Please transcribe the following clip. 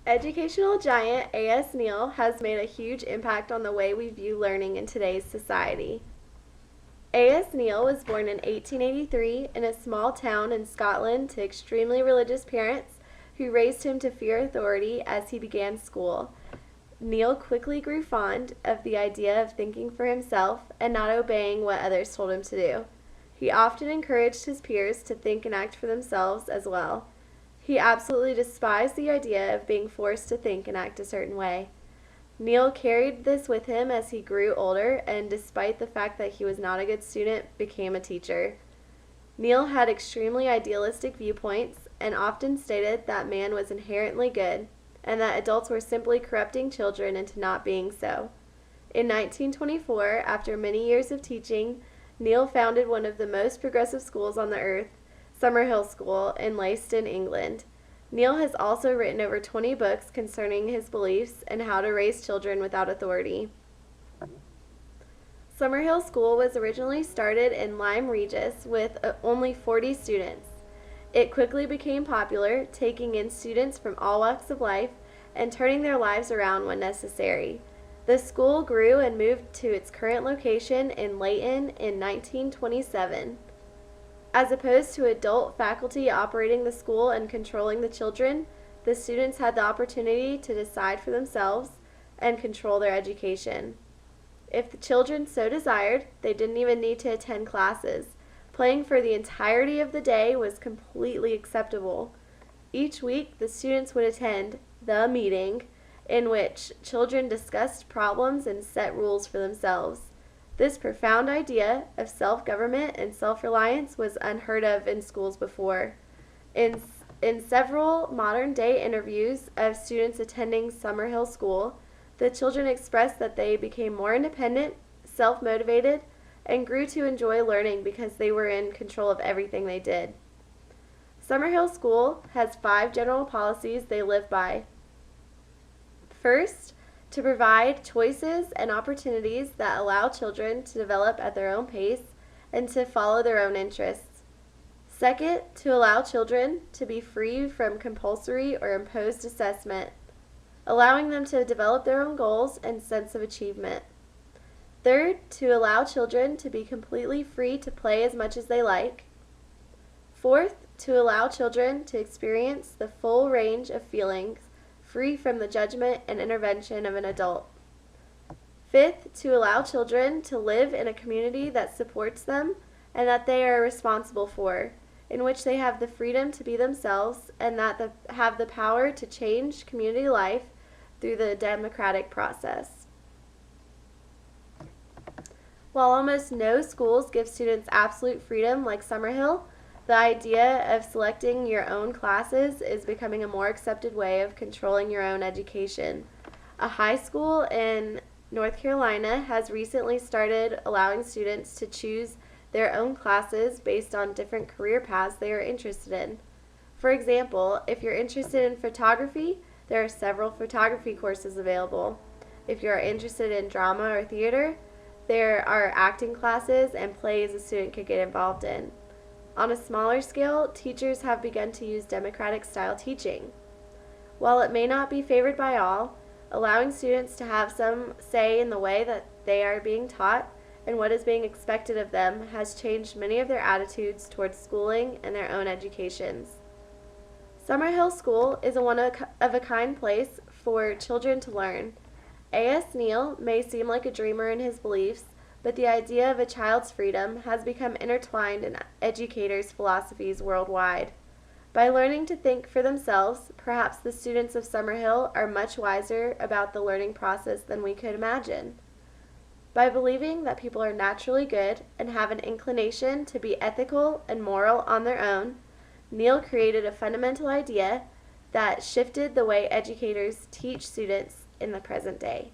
Educational giant A.S. Neill has made a huge impact on the way we view learning in today's society. A.S. Neill was born in 1883 in a small town in Scotland to extremely religious parents who raised him to fear authority as he began school. Neill quickly grew fond of the idea of thinking for himself and not obeying what others told him to do. He often encouraged his peers to think and act for themselves as well. He absolutely despised the idea of being forced to think and act a certain way. Neill carried this with him as he grew older, and despite the fact that he was not a good student, became a teacher. Neill had extremely idealistic viewpoints and often stated that man was inherently good, and that adults were simply corrupting children into not being so. In 1924, after many years of teaching, Neill founded one of the most progressive schools on the earth, Summerhill School in Leiston, England. Neill has also written over 20 books concerning his beliefs and how to raise children without authority. Summerhill School was originally started in Lyme Regis with only 40 students. It quickly became popular, taking in students from all walks of life and turning their lives around when necessary. The school grew and moved to its current location in Layton in 1927. As opposed to adult faculty operating the school and controlling the children, the students had the opportunity to decide for themselves and control their education. If the children so desired, they didn't even need to attend classes. Playing for the entirety of the day was completely acceptable. Each week, the students would attend the meeting in which children discussed problems and set rules for themselves. This profound idea of self-government and self-reliance was unheard of in schools before. In several modern-day interviews of students attending Summerhill School, the children expressed that they became more independent, self-motivated, and grew to enjoy learning because they were in control of everything they did. Summerhill School has 5 general policies they live by. First, to provide choices and opportunities that allow children to develop at their own pace and to follow their own interests. Second, to allow children to be free from compulsory or imposed assessment, allowing them to develop their own goals and sense of achievement. Third, to allow children to be completely free to play as much as they like. Fourth, to allow children to experience the full range of feelings free from the judgment and intervention of an adult. Fifth, to allow children to live in a community that supports them and that they are responsible for, in which they have the freedom to be themselves and that have the power to change community life through the democratic process. While almost no schools give students absolute freedom like Summerhill, the idea of selecting your own classes is becoming a more accepted way of controlling your own education. A high school in North Carolina has recently started allowing students to choose their own classes based on different career paths they are interested in. For example, if you're interested in photography, there are several photography courses available. If you are interested in drama or theater, there are acting classes and plays a student could get involved in. On a smaller scale, teachers have begun to use democratic-style teaching. While it may not be favored by all, allowing students to have some say in the way that they are being taught and what is being expected of them has changed many of their attitudes towards schooling and their own educations. Summerhill School is a one-of-a-kind place for children to learn. A.S. Neill may seem like a dreamer in his beliefs, but the idea of a child's freedom has become intertwined in educators' philosophies worldwide. By learning to think for themselves, perhaps the students of Summerhill are much wiser about the learning process than we could imagine. By believing that people are naturally good and have an inclination to be ethical and moral on their own, Neill created a fundamental idea that shifted the way educators teach students in the present day.